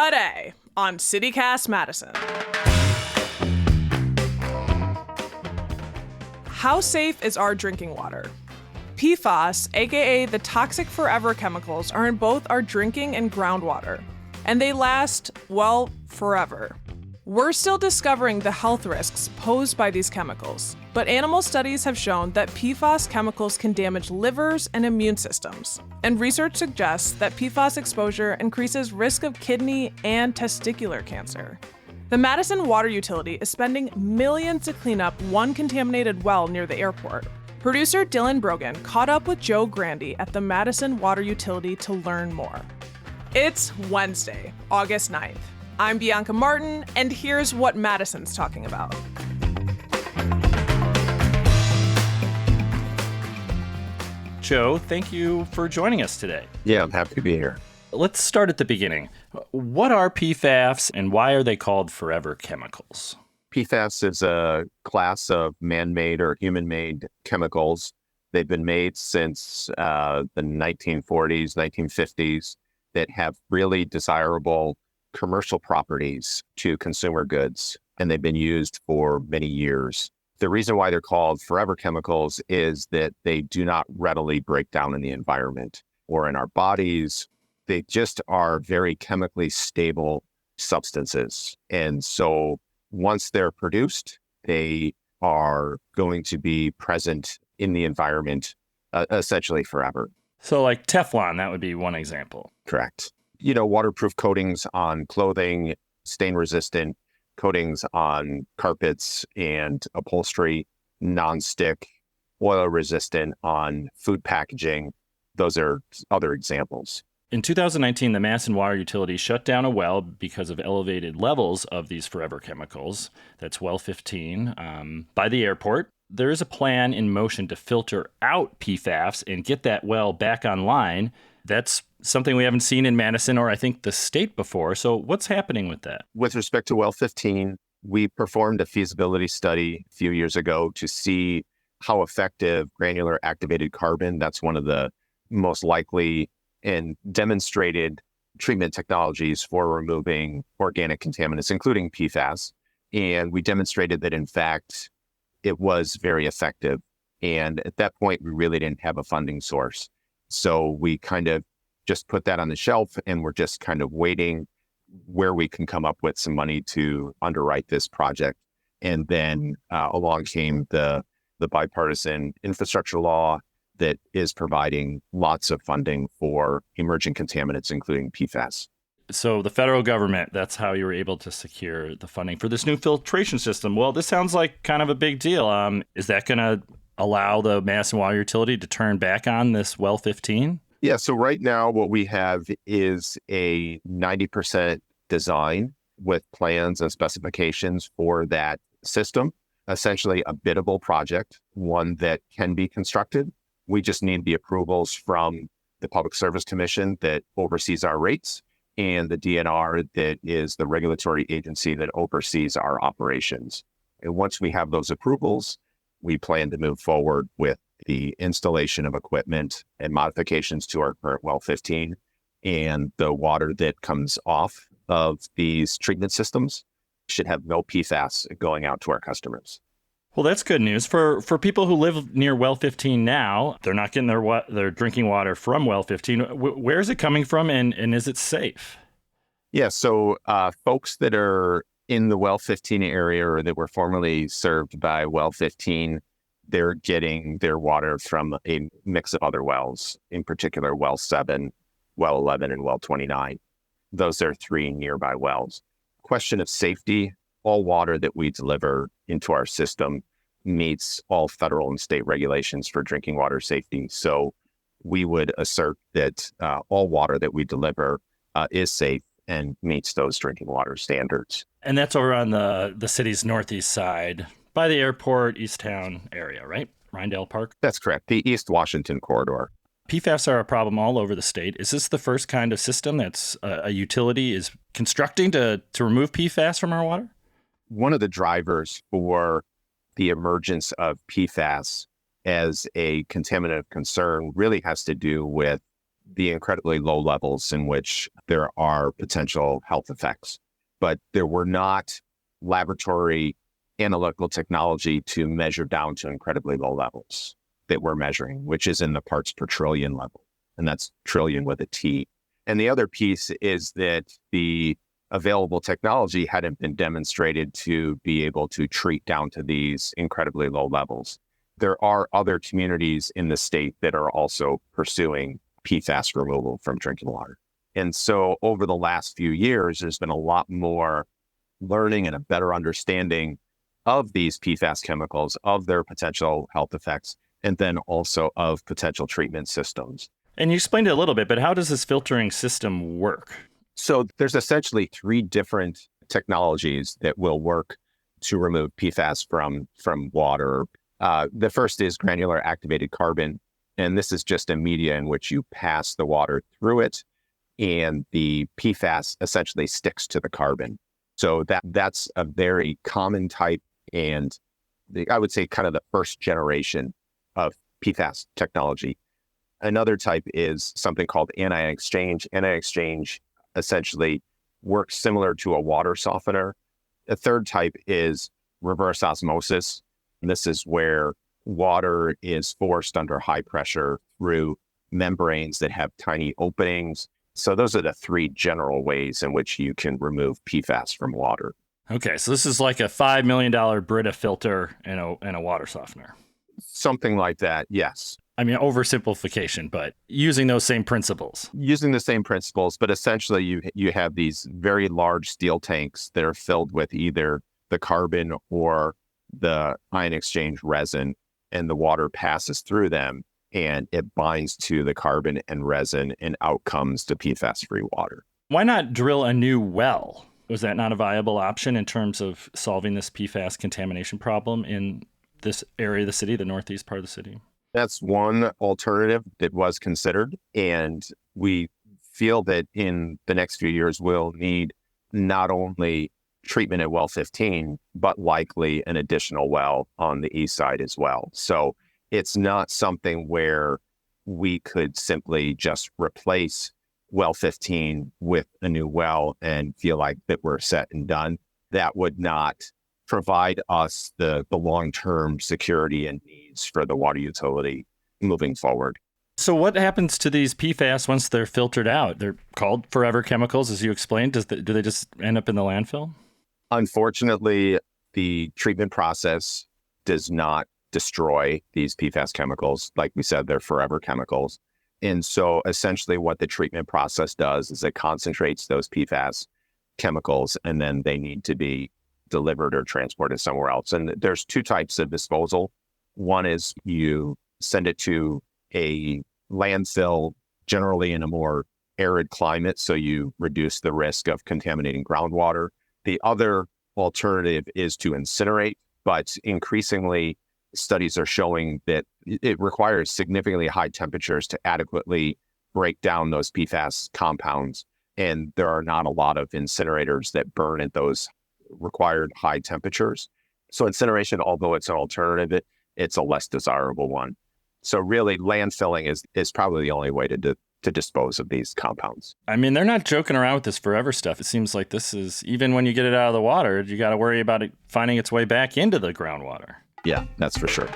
Today on CityCast Madison. How safe is our drinking water? PFAS, aka the toxic forever chemicals, are in both our drinking and groundwater, and they last, well, forever. We're still discovering the health risks posed by these chemicals, but animal studies have shown that PFAS chemicals can damage livers and immune systems, and research suggests that PFAS exposure increases risk of kidney and testicular cancer. The Madison Water Utility is spending millions to clean up one contaminated well near the airport. Producer Dylan Brogan caught up with Joe Grande at the Madison Water Utility to learn more. It's Wednesday, August 9th. I'm Bianca Martin, and here's what Madison's talking about. Joe, thank you for joining us today. Yeah, I'm happy to be here. Let's start at the beginning. What are PFAS and why are they called forever chemicals? PFAS is a class of man-made or human-made chemicals. They've been made since the 1940s, 1950s that have really desirable commercial properties to consumer goods, and they've been used for many years. The reason why they're called forever chemicals is that they do not readily break down in the environment or in our bodies. They just are very chemically stable substances. And so once they're produced, they are going to be present in the environment essentially forever. So like Teflon, that would be one example. Correct. Waterproof coatings on clothing, stain-resistant coatings on carpets and upholstery, non-stick, oil-resistant on food packaging. Those are other examples. In 2019, the Madison Water Utility shut down a well because of elevated levels of these forever chemicals. That's well 15 by the airport. There is a plan in motion to filter out PFAS and get that well back online. That's something we haven't seen in Madison or I think the state before. So what's happening with that? With respect to well 15, we performed a feasibility study a few years ago to see how effective granular activated carbon, that's one of the most likely and demonstrated treatment technologies for removing organic contaminants, including PFAS. And we demonstrated that, in fact, it was very effective. And at that point, we really didn't have a funding source. So we kind of just put that on the shelf and we're just kind of waiting where we can come up with some money to underwrite this project. And then along came the bipartisan infrastructure law that is providing lots of funding for emerging contaminants, including PFAS. So the federal government, that's how you were able to secure the funding for this new filtration system. Well, this sounds like kind of a big deal. Is that going to allow the Madison Water Utility to turn back on this well 15? Yeah, so right now what we have is a 90% design with plans and specifications for that system, essentially a biddable project, one that can be constructed. We just need the approvals from the Public Service Commission that oversees our rates and the DNR that is the regulatory agency that oversees our operations. And once we have those approvals, we plan to move forward with the installation of equipment and modifications to our current well 15, and the water that comes off of these treatment systems should have no PFAS going out to our customers. Well, that's good news. For people who live near well 15 now, they're not getting their drinking water from well 15. Where is it coming from and is it safe? Yeah, so folks that are in the well 15 area or that were formerly served by well 15, they're getting their water from a mix of other wells, in particular well 7, well 11, and well 29. Those are 3 nearby wells. Question of safety, all water that we deliver into our system meets all federal and state regulations for drinking water safety. So we would assert that all water that we deliver is safe and meets those drinking water standards. And that's over on the city's northeast side by the airport, East Town area, right? Rindale Park? That's correct. The East Washington corridor. PFAS are a problem all over the state. Is this the first kind of system that's a utility is constructing to remove PFAS from our water? One of the drivers for the emergence of PFAS as a contaminant of concern really has to do with the incredibly low levels in which there are potential health effects. But there were not laboratory analytical technology to measure down to incredibly low levels that we're measuring, which is in the parts per trillion level. And that's trillion with a T. And the other piece is that the available technology hadn't been demonstrated to be able to treat down to these incredibly low levels. There are other communities in the state that are also pursuing PFAS removal from drinking water. And so over the last few years, there's been a lot more learning and a better understanding of these PFAS chemicals, of their potential health effects, and then also of potential treatment systems. And you explained it a little bit, but how does this filtering system work? So there's essentially three different technologies that will work to remove PFAS from water. The first is granular activated carbon, and this is just a media in which you pass the water through it, and the PFAS essentially sticks to the carbon. So that's a very common type, and I would say kind of the first generation of PFAS technology. Another type is something called anion exchange. Anion exchange essentially works similar to a water softener. A third type is reverse osmosis. And this is where water is forced under high pressure through membranes that have tiny openings. So those are the three general ways in which you can remove PFAS from water. Okay, so this is like a $5 million Brita filter and a water softener. Something like that, yes. I mean, oversimplification, but using those same principles. Using the same principles, but essentially you have these very large steel tanks that are filled with either the carbon or the ion exchange resin, and the water passes through them and it binds to the carbon and resin, and out comes the PFAS-free water. Why not drill a new well? Was that not a viable option in terms of solving this PFAS contamination problem in this area of the city, the northeast part of the city? That's one alternative that was considered. And we feel that in the next few years, we'll need not only treatment at well 15, but likely an additional well on the east side as well. So it's not something where we could simply just replace well 15 with a new well and feel like that we're set and done. That would not provide us the long-term security and needs for the water utility moving forward. So what happens to these PFAS once they're filtered out? They're called forever chemicals, as you explained. Do they just end up in the landfill? Unfortunately, the treatment process does not destroy these PFAS chemicals. Like we said, they're forever chemicals. And so essentially what the treatment process does is it concentrates those PFAS chemicals, and then they need to be delivered or transported somewhere else. And there's two types of disposal. One is you send it to a landfill, generally in a more arid climate, so you reduce the risk of contaminating groundwater. The other alternative is to incinerate, but increasingly studies are showing that it requires significantly high temperatures to adequately break down those PFAS compounds. And there are not a lot of incinerators that burn at those required high temperatures. So incineration, although it's an alternative, it's a less desirable one. So really landfilling is probably the only way to dispose of these compounds. I mean, they're not joking around with this forever stuff. It seems like this is, even when you get it out of the water, you got to worry about it finding its way back into the groundwater. Yeah, that's for sure.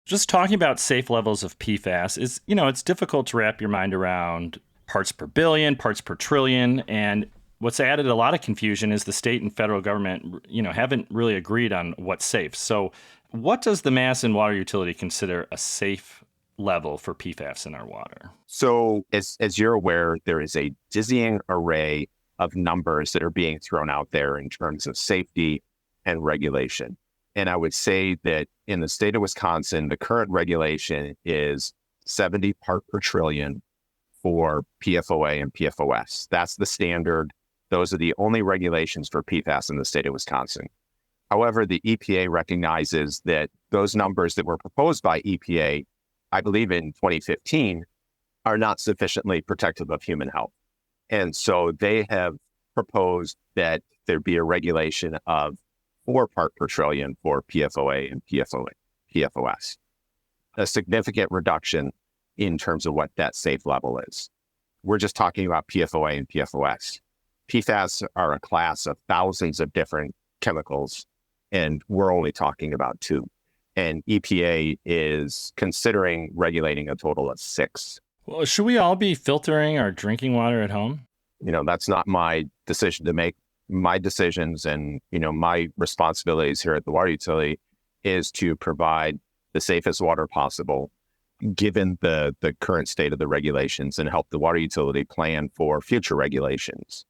Just talking about safe levels of PFAS is, it's difficult to wrap your mind around parts per billion, parts per trillion. And what's added a lot of confusion is the state and federal government, haven't really agreed on what's safe. So what does the Madison Water Utility consider a safe level for PFAS in our water? So as you're aware, there is a dizzying array of numbers that are being thrown out there in terms of safety and regulation. And I would say that in the state of Wisconsin, the current regulation is 70 part per trillion for PFOA and PFOS. That's the standard. Those are the only regulations for PFAS in the state of Wisconsin. However, the EPA recognizes that those numbers that were proposed by EPA, I believe in 2015, are not sufficiently protective of human health. And so they have proposed that there be a regulation of 4 part per trillion for PFOA and PFOS. A significant reduction in terms of what that safe level is. We're just talking about PFOA and PFOS. PFAS are a class of thousands of different chemicals, and we're only talking about 2. And EPA is considering regulating a total of 6. Well, should we all be filtering our drinking water at home? That's not my decision to make. My decisions and, my responsibilities here at the water utility is to provide the safest water possible, given the current state of the regulations, and help the water utility plan for future regulations.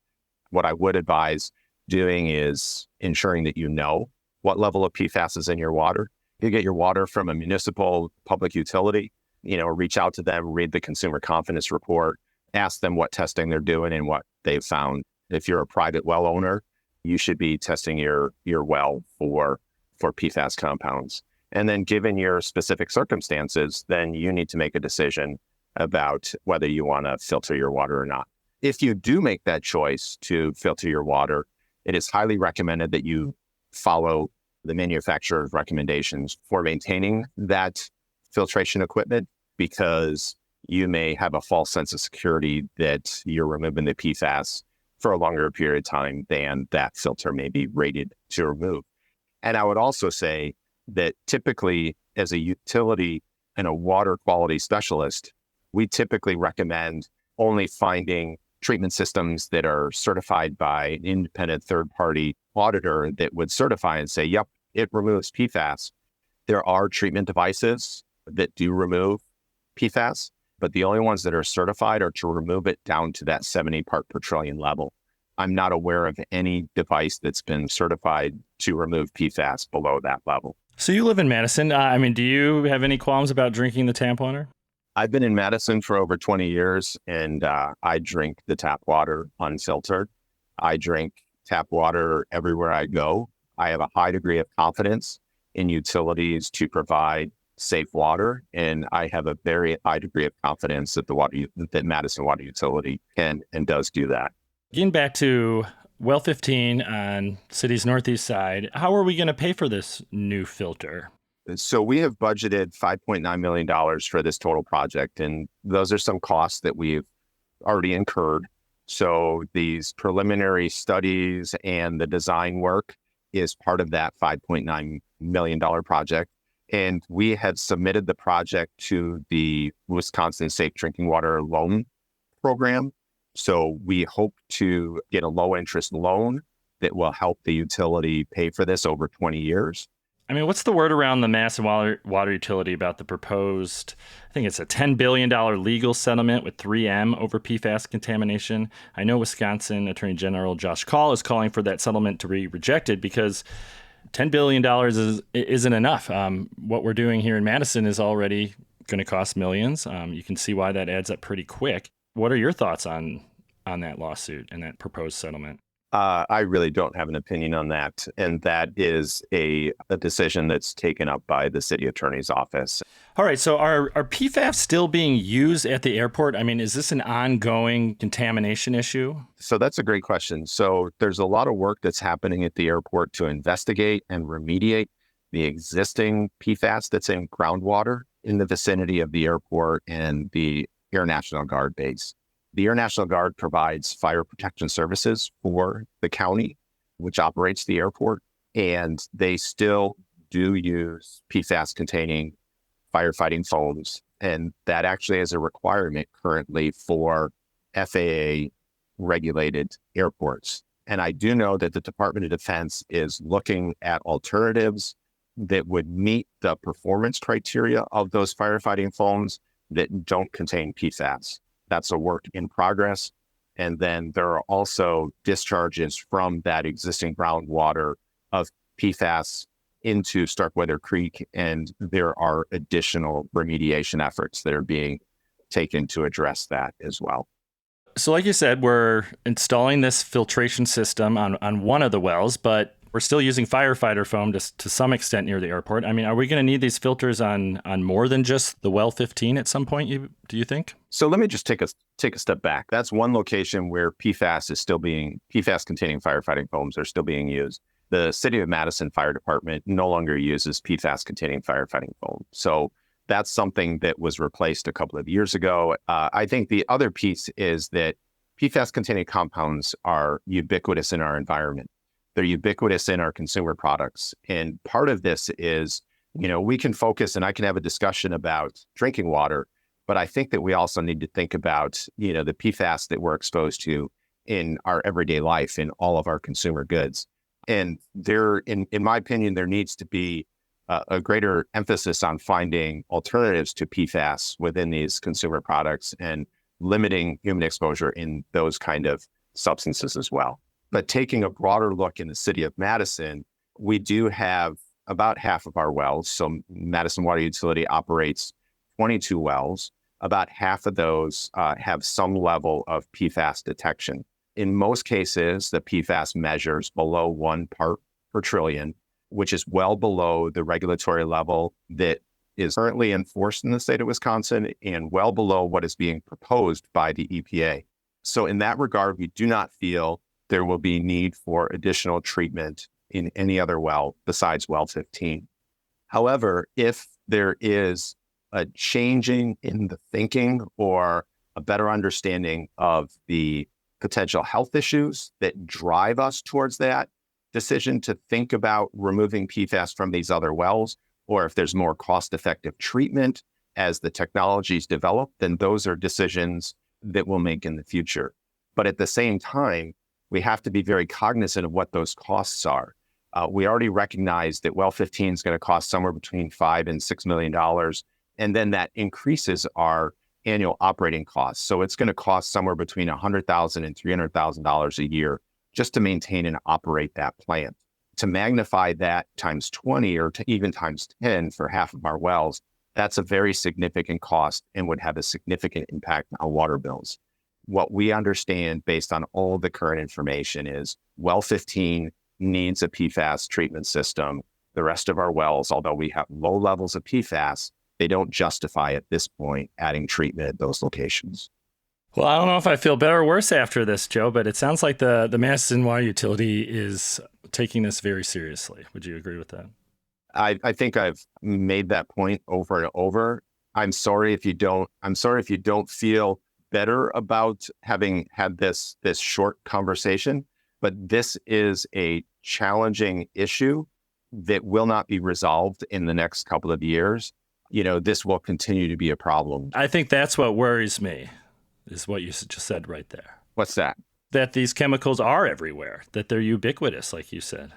What I would advise doing is ensuring that you know what level of PFAS is in your water. You get your water from a municipal public utility, reach out to them, read the consumer confidence report, ask them what testing they're doing and what they've found. If you're a private well owner, you should be testing your well for PFAS compounds. And then given your specific circumstances, then you need to make a decision about whether you want to filter your water or not. If you do make that choice to filter your water, it is highly recommended that you follow the manufacturer's recommendations for maintaining that filtration equipment, because you may have a false sense of security that you're removing the PFAS for a longer period of time than that filter may be rated to remove. And I would also say that typically, as a utility and a water quality specialist, we typically recommend only finding treatment systems that are certified by an independent third-party auditor that would certify and say, yep, it removes PFAS. There are treatment devices that do remove PFAS, but the only ones that are certified are to remove it down to that 70 part per trillion level. I'm not aware of any device that's been certified to remove PFAS below that level. So you live in Madison. Do you have any qualms about drinking the tap water? I've been in Madison for over 20 years, and I drink the tap water unfiltered. I drink tap water everywhere I go. I have a high degree of confidence in utilities to provide safe water, and I have a very high degree of confidence that that Madison Water Utility can and does do that. Getting back to well 15 on city's northeast side, how are we going to pay for this new filter? So we have budgeted $5.9 million for this total project, and those are some costs that we've already incurred. So these preliminary studies and the design work is part of that $5.9 million project. And we have submitted the project to the Wisconsin Safe Drinking Water Loan Program. So we hope to get a low interest loan that will help the utility pay for this over 20 years. What's the word around the Madison Water Utility about the proposed, I think it's a $10 billion legal settlement with 3M over PFAS contamination? I know Wisconsin Attorney General Josh Kaul is calling for that settlement to be rejected because $10 billion isn't enough. What we're doing here in Madison is already going to cost millions. You can see why that adds up pretty quick. What are your thoughts on that lawsuit and that proposed settlement? I really don't have an opinion on that. And that is a decision that's taken up by the city attorney's office. All right. So are PFAS still being used at the airport? Is this an ongoing contamination issue? So that's a great question. So there's a lot of work that's happening at the airport to investigate and remediate the existing PFAS that's in groundwater in the vicinity of the airport and the Air National Guard base. The Air National Guard provides fire protection services for the county, which operates the airport, and they still do use PFAS-containing firefighting foams, and that actually is a requirement currently for FAA-regulated airports. And I do know that the Department of Defense is looking at alternatives that would meet the performance criteria of those firefighting foams that don't contain PFAS. That's a work in progress. And then there are also discharges from that existing groundwater of PFAS into Starkweather Creek. And there are additional remediation efforts that are being taken to address that as well. So like you said, we're installing this filtration system on one of the wells, but we're still using firefighter foam to some extent near the airport. Are we going to need these filters on more than just the well 15 at some point, do you think? So let me just take a step back. That's one location where PFAS containing firefighting foams are still being used. the City of Madison Fire Department no longer uses PFAS-containing firefighting foam. So that's something that was replaced a couple of years ago. I think the other piece is that PFAS-containing compounds are ubiquitous in our environment. They're ubiquitous in our consumer products. And part of this is, we can focus and I can have a discussion about drinking water, but I think that we also need to think about, the PFAS that we're exposed to in our everyday life, in all of our consumer goods. And in my opinion, there needs to be a greater emphasis on finding alternatives to PFAS within these consumer products and limiting human exposure in those kind of substances as well. But taking a broader look in the city of Madison, we do have about half of our wells. So Madison Water Utility operates 22 wells. About half of those have some level of PFAS detection. In most cases, the PFAS measures below 1 part per trillion, which is well below the regulatory level that is currently enforced in the state of Wisconsin and well below what is being proposed by the EPA. So in that regard, we do not feel there will be need for additional treatment in any other well besides well 15. However, if there is a changing in the thinking or a better understanding of the potential health issues that drive us towards that decision to think about removing PFAS from these other wells, or if there's more cost-effective treatment as the technologies develop, then those are decisions that we'll make in the future. But at the same time, we have to be very cognizant of what those costs are. We already recognize that well 15 is going to cost somewhere between $5 and $6 million, and then that increases our annual operating costs. So it's going to cost somewhere between $100,000 and $300,000 a year just to maintain and operate that plant. To magnify that times 20 or to even times 10 for half of our wells, that's a very significant cost and would have a significant impact on water bills. What we understand based on all the current information is well 15 needs a PFAS treatment system. The rest of our wells, although we have low levels of PFAS, they don't justify at this point adding treatment at those locations. Well, I don't know if I feel better or worse after this, Joe, but it sounds like the Madison Water Utility is taking this very seriously. Would you agree with that? I think I've made that point over and over. I'm sorry if you don't feel better about having had this short conversation, but this is a challenging issue that will not be resolved in the next couple of years. This will continue to be a problem. I think that's what worries me, is what you just said right there. What's that? That these chemicals are everywhere, that they're ubiquitous, like you said.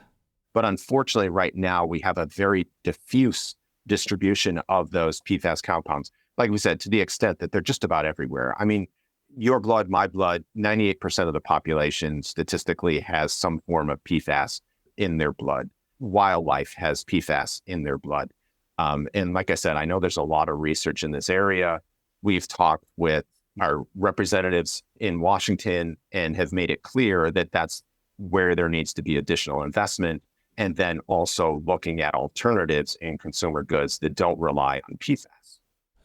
But unfortunately, right now, we have a very diffuse distribution of those PFAS compounds. Like we said, to the extent that they're just about everywhere. I mean, your blood, my blood, 98% of the population statistically has some form of PFAS in their blood. Wildlife has PFAS in their blood. And like I said, I know there's a lot of research in this area. We've talked with our representatives in Washington and have made it clear that that's where there needs to be additional investment. And then also looking at alternatives in consumer goods that don't rely on PFAS.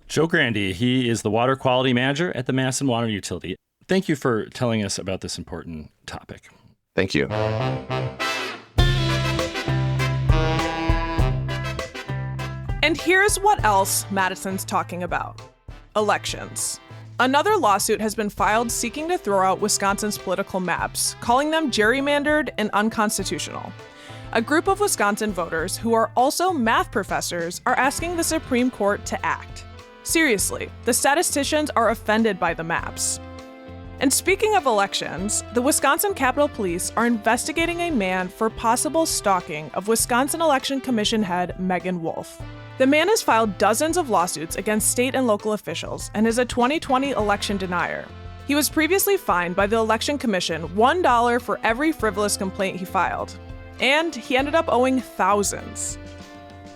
Joe Grande, he is the water quality manager at the Madison Water Utility. Thank you for telling us about this important topic. Thank you. And here's what else Madison's talking about: elections. Another lawsuit has been filed seeking to throw out Wisconsin's political maps, calling them gerrymandered and unconstitutional. A group of Wisconsin voters who are also math professors are asking the Supreme Court to act. Seriously, the statisticians are offended by the maps. And speaking of elections, the Wisconsin Capitol Police are investigating a man for possible stalking of Wisconsin Election Commission head Megan Wolf. The man has filed dozens of lawsuits against state and local officials and is a 2020 election denier. He was previously fined by the Election Commission $1 for every frivolous complaint he filed, and he ended up owing thousands.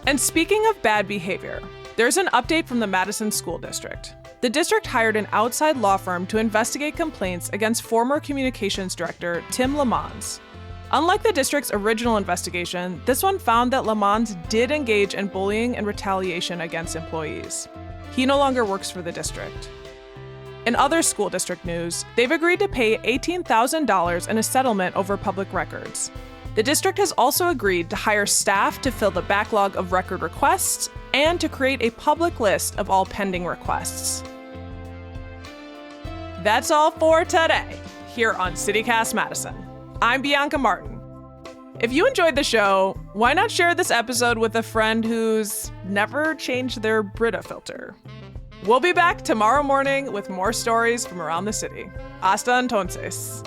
And speaking of bad behavior, there's an update from the Madison School District. The district hired an outside law firm to investigate complaints against former communications director Tim Lamons. Unlike the district's original investigation, this one found that Lamons did engage in bullying and retaliation against employees. He no longer works for the district. In other school district news, they've agreed to pay $18,000 in a settlement over public records. The district has also agreed to hire staff to fill the backlog of record requests and to create a public list of all pending requests. That's all for today, here on CityCast Madison. I'm Bianca Martin. If you enjoyed the show, why not share this episode with a friend who's never changed their Brita filter? We'll be back tomorrow morning with more stories from around the city. Hasta entonces.